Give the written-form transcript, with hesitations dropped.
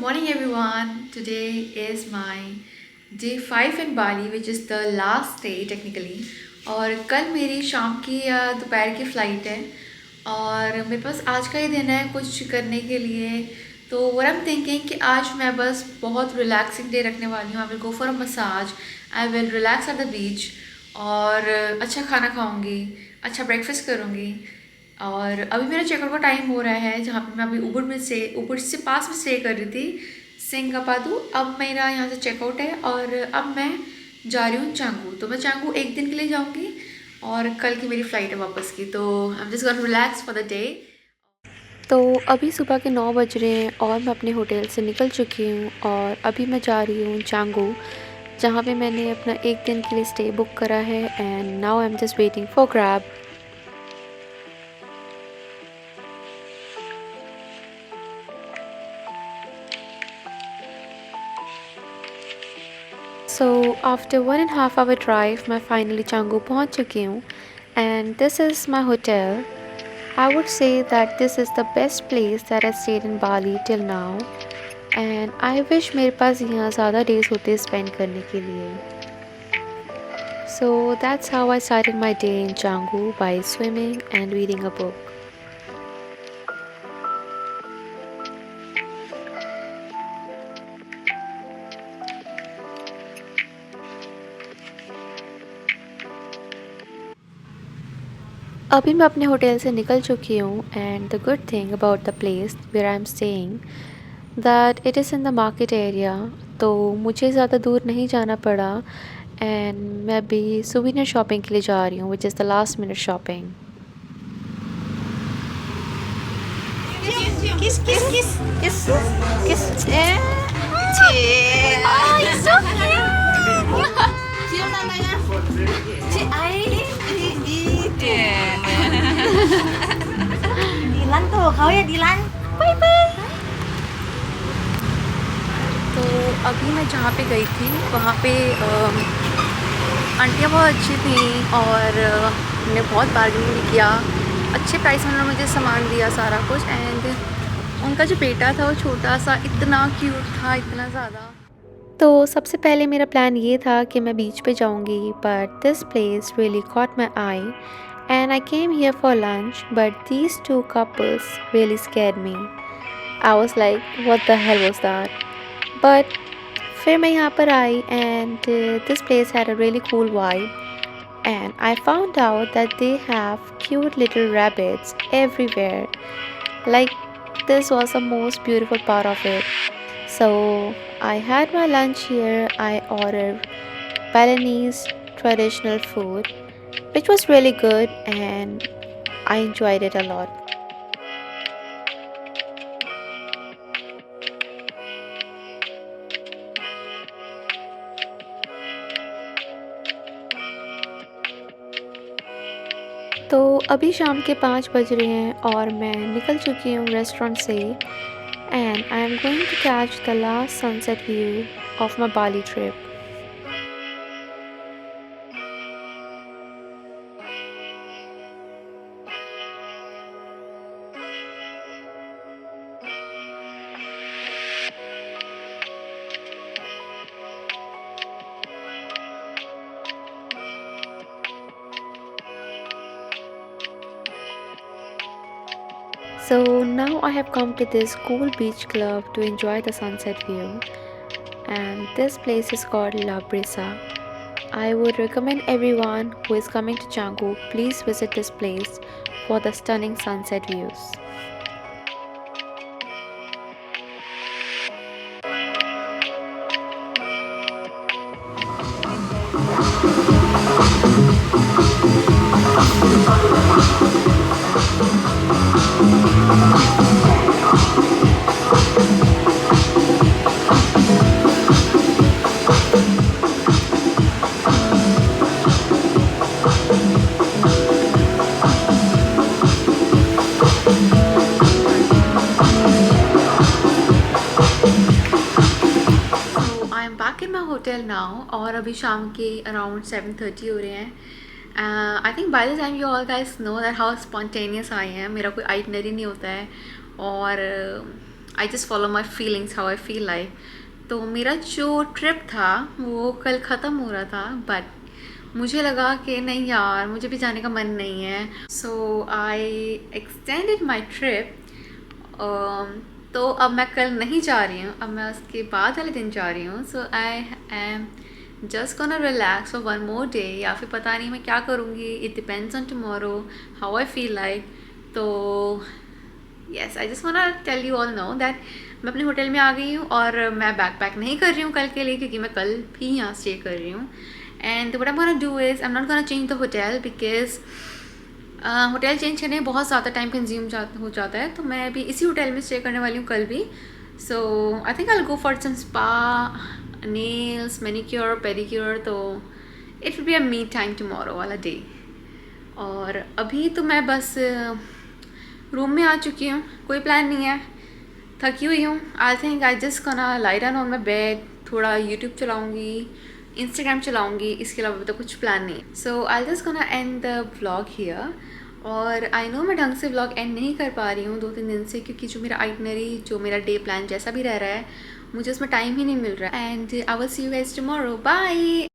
morning, everyone. Today is my day 5 in Bali, which is the last day technically. और कल मेरी शाम की या दोपहर की फ़्लाइट है और मेरे पास आज का ही दिन है कुछ करने के लिए। तो what I'm thinking कि आज मैं बस बहुत रिलैक्सिंग डे रखने वाली हूँ। आई will go for a massage, I will relax at the beach और अच्छा खाना खाऊंगी, अच्छा ब्रेकफास्ट करूँगी। और अभी मेरा चेकआउट का टाइम हो रहा है, जहाँ पे मैं अभी ऊबर से पास में स्टे कर रही थी, सिंगापादू। अब मेरा यहाँ से चेकआउट है और अब मैं जा रही हूँ चांगू। तो मैं चांगू एक दिन के लिए जाऊँगी और कल की मेरी फ़्लाइट है वापस की। तो आई am just gonna relax for the day. तो अभी सुबह के 9 बज रहे हैं और मैं अपने होटल से निकल चुकी हूँ और अभी मैं जा रही हूँ चांगू, जहाँ पे मैंने अपना एक दिन के लिए स्टे बुक करा है। And now I am just waiting for grab. So after 1.5 hour drive मैं फाइनली चांगू पहुँच चुकी हूँ and this is my hotel. I would say that this is the best place that I stayed in Bali till now, and I wish मेरे पास यहाँ ज़्यादा days होते spend करने के लिए। So that's how I started my day in Canggu, by swimming and reading a book. अभी मैं अपने होटल से निकल चुकी हूँ and the good thing about the place where I'm staying that it is in the market area, तो मुझे ज़्यादा दूर नहीं जाना पड़ा and मैं अभी souvenir shopping के लिए जा रही हूँ, which is the last minute shopping. Kiss, kiss, kiss, kiss, kiss. Cie. Oh, it's so cute. Cium tandanya. Cie, Dilan tuh, kau ya Dilan. Bye bye. तो अभी मैं जहाँ पे गई थी वहाँ पे आंटियाँ बहुत अच्छी थी और हमने बहुत बार्गेनिंग भी किया। अच्छे प्राइस में उन्होंने मुझे सामान दिया सारा कुछ। एंड उनका जो बेटा था वो छोटा सा इतना क्यूट था, इतना ज़्यादा। तो सबसे पहले मेरा प्लान ये था कि मैं बीच पे जाऊंगी, but this place really caught my eye and I came here for lunch, but these two couples really scared me. I was like what the hell was that. But फिर मैं यहाँ पर आई and this place had a really cool vibe and I found out that they have cute little rabbits everywhere. Like, this was the most beautiful part of it. So I had my lunch here. I ordered Balinese traditional food, which was really good and I enjoyed it a lot. तो अभी शाम के 5 बज रहे हैं और मैं निकल चुकी हूँ रेस्टोरेंट से and I am going to catch the last sunset view of my Bali trip. So now I have come to this cool beach club to enjoy the sunset view, and this place is called La Brisa. I would recommend everyone who is coming to Canggu, please visit this place for the stunning sunset views. Back in my hotel now और अभी शाम के around 7:30 हो रहे हैं। I think by the time you all guys know that how spontaneous I am. मेरा कोई itinerary नहीं होता है और I just follow my feelings, how I feel like. तो मेरा जो ट्रिप था वो कल ख़त्म हो रहा था, बट मुझे लगा कि नहीं यार, मुझे भी जाने का मन नहीं है। सो आई एक्सटेंडेड माई ट्रिप। तो अब मैं कल नहीं जा रही हूँ, अब मैं उसके बाद वाले दिन जा रही हूँ। So I am just gonna relax for one more day, या फिर पता नहीं मैं क्या करूँगी, it depends on tomorrow how I feel like. तो yes, I just want to tell you all know that मैं अपने होटल में आ गई हूँ और मैं बैग पैक नहीं कर रही हूँ कल के लिए, क्योंकि मैं कल भी यहाँ स्टे कर रही हूँ। And what I am gonna do is I am not gonna change the hotel, because hotel change करने में बहुत ज़्यादा टाइम कंज्यूम हो जाता है। तो मैं अभी इसी होटल में स्टे करने वाली हूँ कल भी। So I think I will go for some spa, nails, manicure, pedicure. तो it will be a me time tomorrow वाला डे। और अभी तो मैं बस रूम में आ चुकी हूँ, कोई प्लान नहीं है, थकी हुई हूँ। I think I just gonna lie down on my bed, थोड़ा यूट्यूब चलाऊँगी, इंस्टाग्राम चलाऊँगी, इसके अलावा तो कुछ प्लान नहीं। So I just gonna end the vlog here. और आई नो मैं ढंग से व्लॉग एंड नहीं कर पा रही हूँ 2-3 दिन से, क्योंकि जो मेरा आइटनरी, जो मेरा डे प्लान जैसा भी रह रहा है, मुझे उसमें टाइम ही नहीं मिल रहा है। And I will see you guys tomorrow, bye.